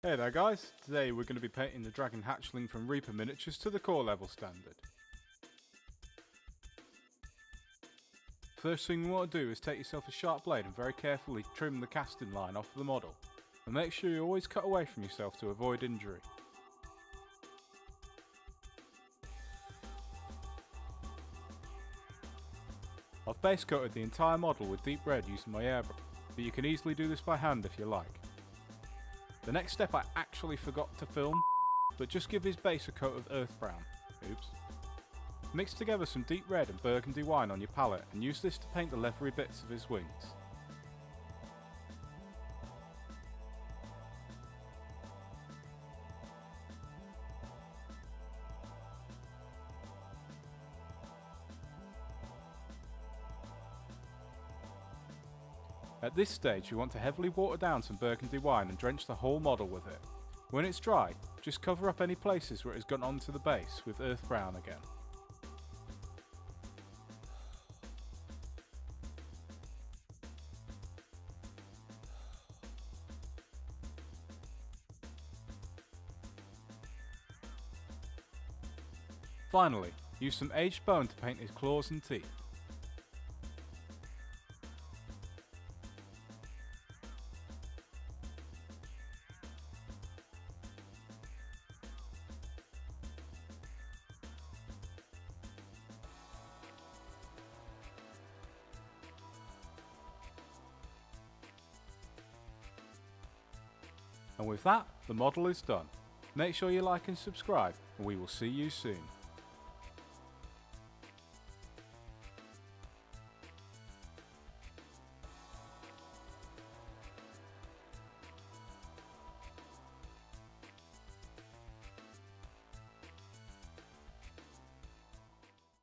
Hey there guys, today we're going to be painting the Dragon Hatchling from Reaper Miniatures to the core level standard. First thing you want to do is take yourself a sharp blade and very carefully trim the casting line off the model. And make sure you always cut away from yourself to avoid injury. I've base coated the entire model with deep red using my airbrush, but you can easily do this by hand if you like. The next step I actually forgot to film, but just give his base a coat of earth brown. Oops. Mix together some deep red and burgundy wine on your palette and use this to paint the leathery bits of his wings. At this stage you want to heavily water down some burgundy wine and drench the whole model with it. When it's dry, just cover up any places where it has gone onto the base with earth brown again. Finally, use some aged bone to paint his claws and teeth. And with that, the model is done. Make sure you like and subscribe, and we will see you soon.